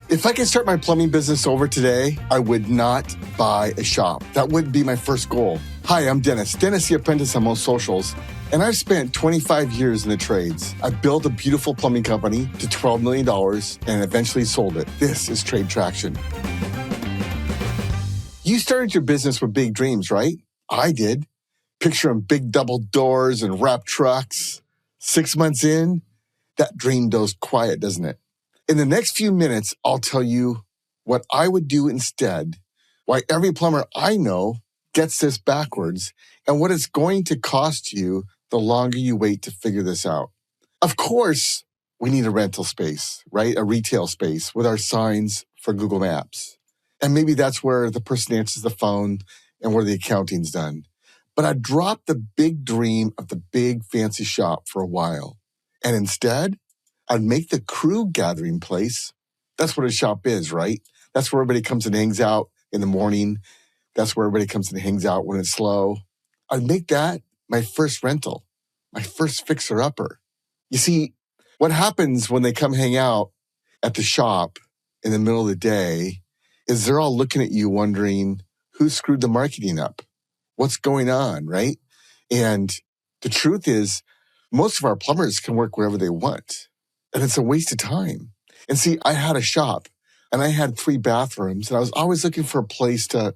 If I could start my plumbing business over today, I would not buy a shop. That would be my first goal. Hi, I'm Dennis the Apprentice on most socials, and I've spent 25 years in the trades. I built a beautiful plumbing company to $12 million and eventually sold it. This is Trade Traction. You started your business with big dreams, right? I did. Picturing big double doors and wrap trucks. 6 months in, that dream goes quiet, doesn't it? In the next few minutes, I'll tell you what I would do instead, why every plumber I know gets this backwards, and what it's going to cost you the longer you wait to figure this out. Of course, we need a rental space, right? A retail space with our signs for Google Maps. And maybe that's where the person answers the phone and where the accounting's done. But I dropped the big dream of the big fancy shop for a while. And instead, I'd make the crew gathering place. That's what a shop is, right? That's where everybody comes and hangs out in the morning. That's where everybody comes and hangs out when it's slow. I'd make that my first rental, my first fixer-upper. You see, what happens when they come hang out at the shop in the middle of the day is they're all looking at you wondering, who screwed the marketing up? What's going on, right? And the truth is, most of our plumbers can work wherever they want. And it's a waste of time. And see, I had a shop and I had 3 bathrooms and I was always looking for a place to,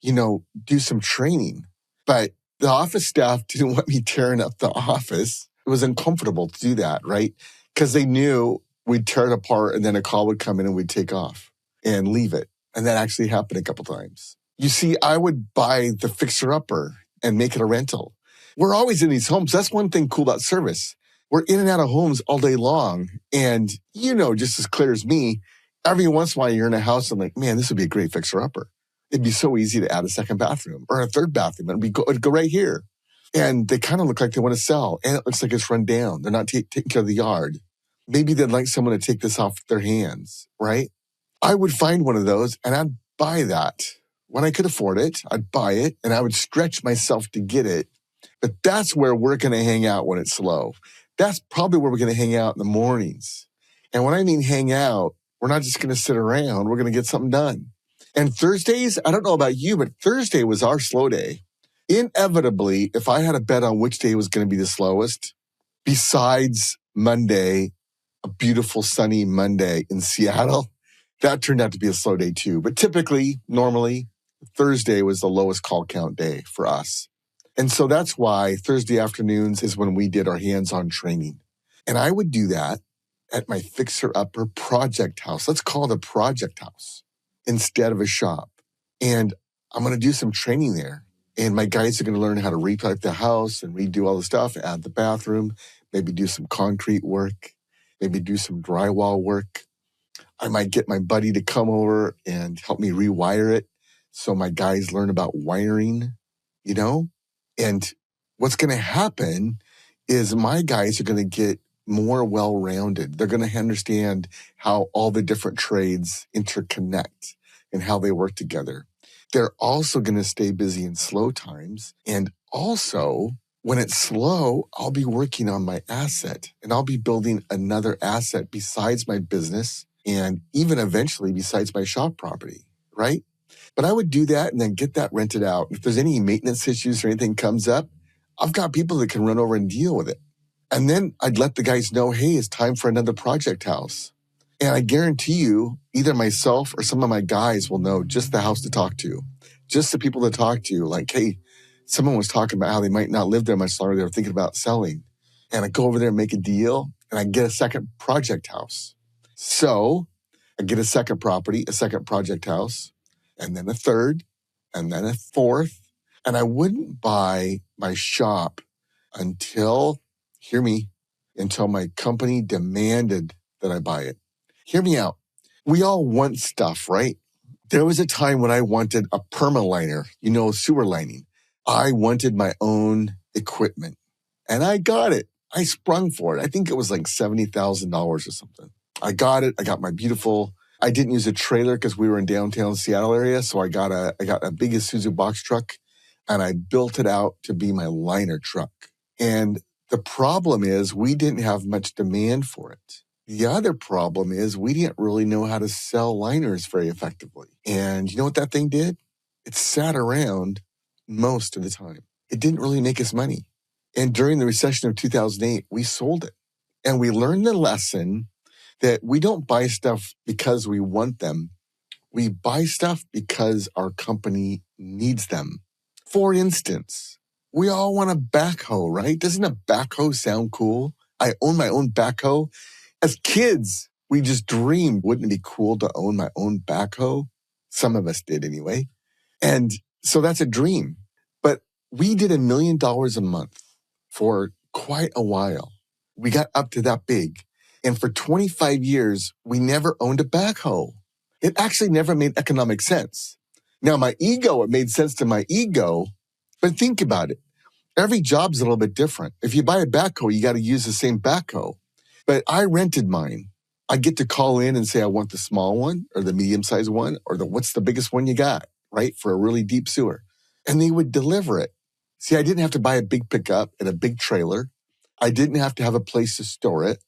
do some training. But the office staff didn't want me tearing up the office. It was uncomfortable to do that, right? Because they knew we'd tear it apart and then a call would come in and we'd take off and leave it. And that actually happened a couple times. You see, I would buy the fixer-upper and make it a rental. We're always in these homes. That's one thing cool about service. We're in and out of homes all day long. And just as clear as me, every once in a while you're in a house and like, man, this would be a great fixer-upper. It'd be so easy to add a second bathroom or a third bathroom. It'd go right here. And they kind of look like they want to sell. And it looks like it's run down. They're not taking care of the yard. Maybe they'd like someone to take this off their hands, right? I would find one of those and I'd buy that. When I could afford it, I'd buy it and I would stretch myself to get it. But that's where we're going to hang out when it's slow. That's probably where we're going to hang out in the mornings. And when I mean hang out, we're not just going to sit around. We're going to get something done. And Thursdays, I don't know about you, but Thursday was our slow day. Inevitably, if I had a bet on which day was going to be the slowest, besides Monday, a beautiful sunny Monday in Seattle, that turned out to be a slow day too. But typically, normally, Thursday was the lowest call count day for us. And so that's why Thursday afternoons is when we did our hands-on training. And I would do that at my fixer-upper project house. Let's call it a project house instead of a shop. And I'm going to do some training there. And my guys are going to learn how to repipe the house and redo all the stuff, add the bathroom, maybe do some concrete work, maybe do some drywall work. I might get my buddy to come over and help me rewire it so my guys learn about wiring, And what's going to happen is my guys are going to get more well-rounded. They're going to understand how all the different trades interconnect and how they work together. They're also going to stay busy in slow times. And also, when it's slow, I'll be working on my asset and I'll be building another asset besides my business and even eventually besides my shop property, right? But I would do that and then get that rented out. If there's any maintenance issues or anything comes up, I've got people that can run over and deal with it. And then I'd let the guys know, hey, it's time for another project house. And I guarantee you, either myself or some of my guys will know just the house to talk to, just the people to talk to. Like, hey, someone was talking about how they might not live there much longer. They were thinking about selling. And I go over there and make a deal and I get a second project house. So I get a second property, a second project house, and then a third, and then a fourth. And I wouldn't buy my shop until my company demanded that I buy it. Hear me out. We all want stuff, right? There was a time when I wanted a permaliner, sewer lining. I wanted my own equipment, and I got it. I sprung for it. I think it was like $70,000 or something. I got it. I got my beautiful. I didn't use a trailer because we were in downtown Seattle area, so I got a big Isuzu box truck, and I built it out to be my liner truck. And the problem is we didn't have much demand for it. The other problem is we didn't really know how to sell liners very effectively. And you know what that thing did? It sat around most of the time. It didn't really make us money. And during the recession of 2008, we sold it. And we learned the lesson that we don't buy stuff because we want them. We buy stuff because our company needs them. For instance, we all want a backhoe, right? Doesn't a backhoe sound cool? I own my own backhoe. As kids, we just dreamed, wouldn't it be cool to own my own backhoe? Some of us did anyway. And so that's a dream. But we did $1 million a month for quite a while. We got up to that big. And for 25 years, we never owned a backhoe. It actually never made economic sense. Now, it made sense to my ego, but think about it. Every job's a little bit different. If you buy a backhoe, you got to use the same backhoe. But I rented mine. I get to call in and say, I want the small one or the medium-sized one or what's the biggest one you got, right? For a really deep sewer. And they would deliver it. See, I didn't have to buy a big pickup and a big trailer. I didn't have to have a place to store it.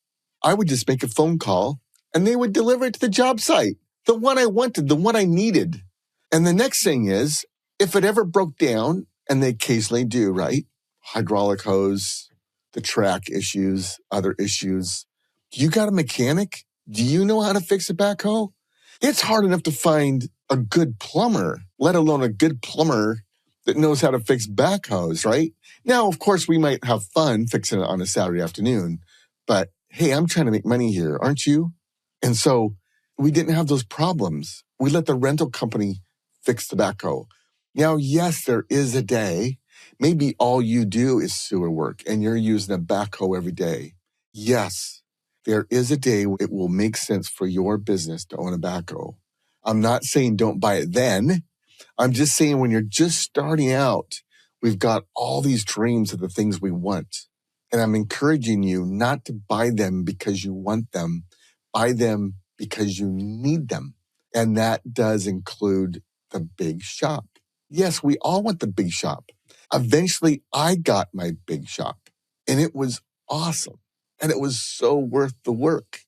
I would just make a phone call and they would deliver it to the job site. The one I wanted, the one I needed. And the next thing is, if it ever broke down, and they occasionally do, right? Hydraulic hose, the track issues, other issues. You got a mechanic? Do you know how to fix a backhoe? It's hard enough to find a good plumber, let alone a good plumber that knows how to fix backhoes, right? Now, of course, we might have fun fixing it on a Saturday afternoon, but hey, I'm trying to make money here, aren't you? And so we didn't have those problems. We let the rental company fix the backhoe. Now, yes, there is a day, maybe all you do is sewer work and you're using a backhoe every day. Yes, there is a day it will make sense for your business to own a backhoe. I'm not saying don't buy it then. I'm just saying when you're just starting out, we've got all these dreams of the things we want. And I'm encouraging you not to buy them because you want them. Buy them because you need them. And that does include the big shop. Yes, we all want the big shop. Eventually, I got my big shop and it was awesome. And it was so worth the work.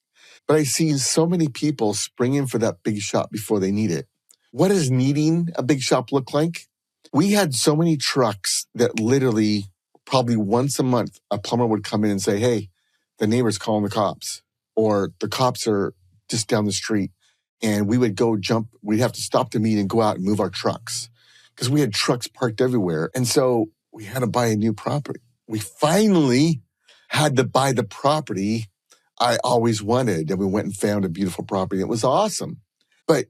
But I see so many people springing for that big shop before they need it. What does needing a big shop look like? We had so many trucks that literally probably once a month, a plumber would come in and say, hey, the neighbor's calling the cops, or the cops are just down the street. And we would go jump. We'd have to stop the meeting and go out and move our trucks because we had trucks parked everywhere. And so we had to buy a new property. We finally had to buy the property I always wanted. And we went and found a beautiful property. It was awesome. But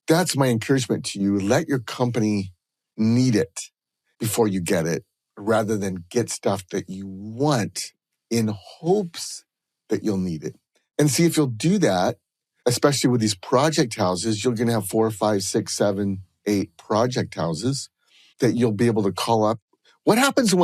that's my encouragement to you. Let your company need it before you get it, rather than get stuff that you want in hopes that you'll need it. And see, if you'll do that, especially with these project houses, you're going to have 4, 5, 6, 7, 8 project houses that you'll be able to call up. What happens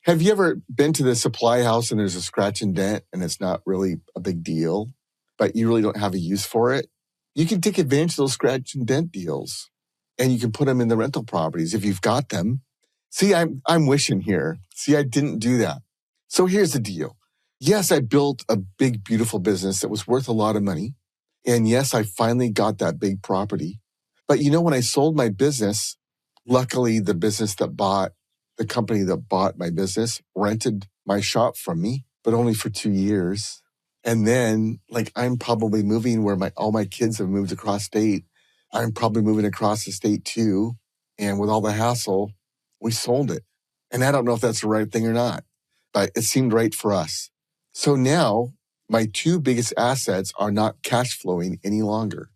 have you ever been to the supply house and there's a scratch and dent and it's not really a big deal, but you really don't have a use for it? You can take advantage of those scratch and dent deals and you can put them in the rental properties if you've got them. See, I'm wishing here. See, I didn't do that. So here's the deal. Yes, I built a big, beautiful business that was worth a lot of money. And yes, I finally got that big property. But when I sold my business, luckily the company that bought my business rented my shop from me, but only for 2 years. And then I'm probably moving where all my kids have moved across state. I'm probably moving across the state too. And with all the hassle, we sold it. And I don't know if that's the right thing or not, but it seemed right for us. So now my 2 biggest assets are not cash flowing any longer.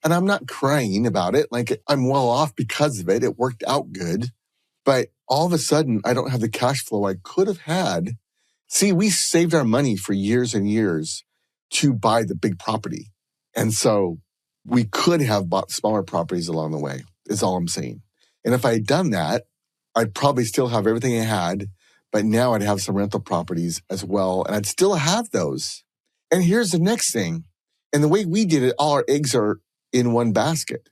And I'm not crying about it. I'm well off because of it. It worked out good. But all of a sudden, I don't have the cash flow I could have had. See, we saved our money for years and years to buy the big property. And so we could have bought smaller properties along the way, is all I'm saying. And if I had done that, I'd probably still have everything I had, but now I'd have some rental properties as well, and I'd still have those. And here's the next thing. And the way we did it, all our eggs are in one basket.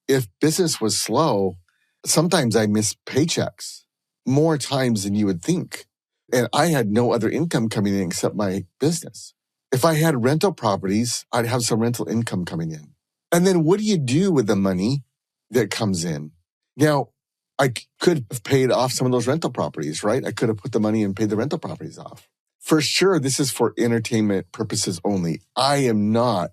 If business was slow, sometimes I missed paychecks more times than you would think. And I had no other income coming in except my business. If I had rental properties, I'd have some rental income coming in. And then what do you do with the money that comes in? Now, I could have paid off some of those rental properties, right? I could have put the money and paid the rental properties off. For sure, this is for entertainment purposes only. I am not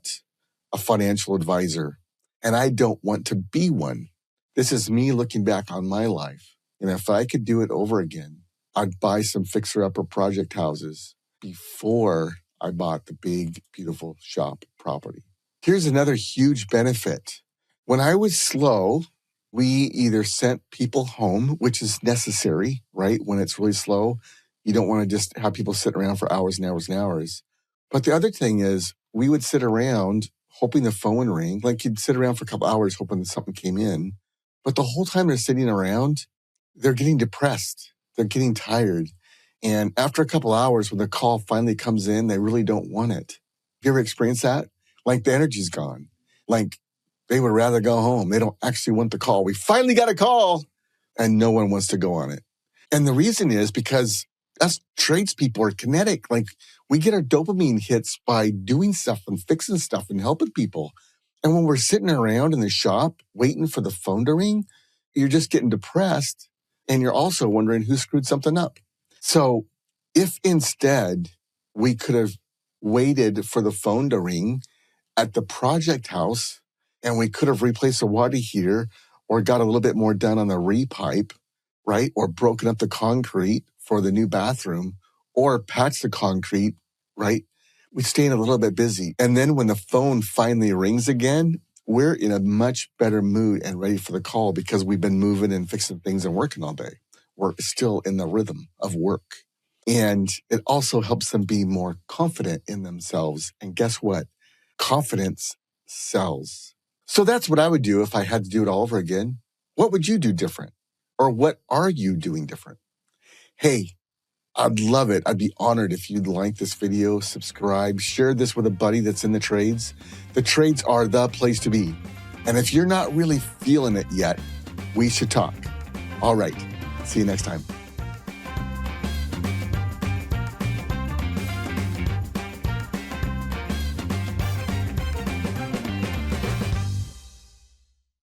a financial advisor, and I don't want to be one. This is me looking back on my life. And if I could do it over again, I'd buy some fixer-upper project houses before I bought the big, beautiful shop property. Here's another huge benefit. When I was slow, we either sent people home, which is necessary, right? When it's really slow, you don't want to just have people sit around for hours and hours and hours. But the other thing is we would sit around hoping the phone would ring. Like you'd sit around for a couple hours hoping that something came in. But the whole time they're sitting around, they're getting depressed. They're getting tired. And after a couple hours, when the call finally comes in, they really don't want it. You ever experienced that? Like the energy's gone. Like they would rather go home. They don't actually want the call. We finally got a call and no one wants to go on it. And the reason is because us tradespeople are kinetic. Like we get our dopamine hits by doing stuff and fixing stuff and helping people. And when we're sitting around in the shop waiting for the phone to ring, you're just getting depressed. And you're also wondering who screwed something up. So if instead we could have waited for the phone to ring at the project house and we could have replaced the water heater or got a little bit more done on the repipe, right? Or broken up the concrete for the new bathroom or patched the concrete, right? We stay a little bit busy. And then when the phone finally rings again, we're in a much better mood and ready for the call because we've been moving and fixing things and working all day. We're still in the rhythm of work. And it also helps them be more confident in themselves. And guess what? Confidence sells. So that's what I would do if I had to do it all over again. What would you do different? Or what are you doing different? Hey, I'd love it. I'd be honored if you'd like this video, subscribe, share this with a buddy that's in the trades. The trades are the place to be. And if you're not really feeling it yet, we should talk. All right. See you next time.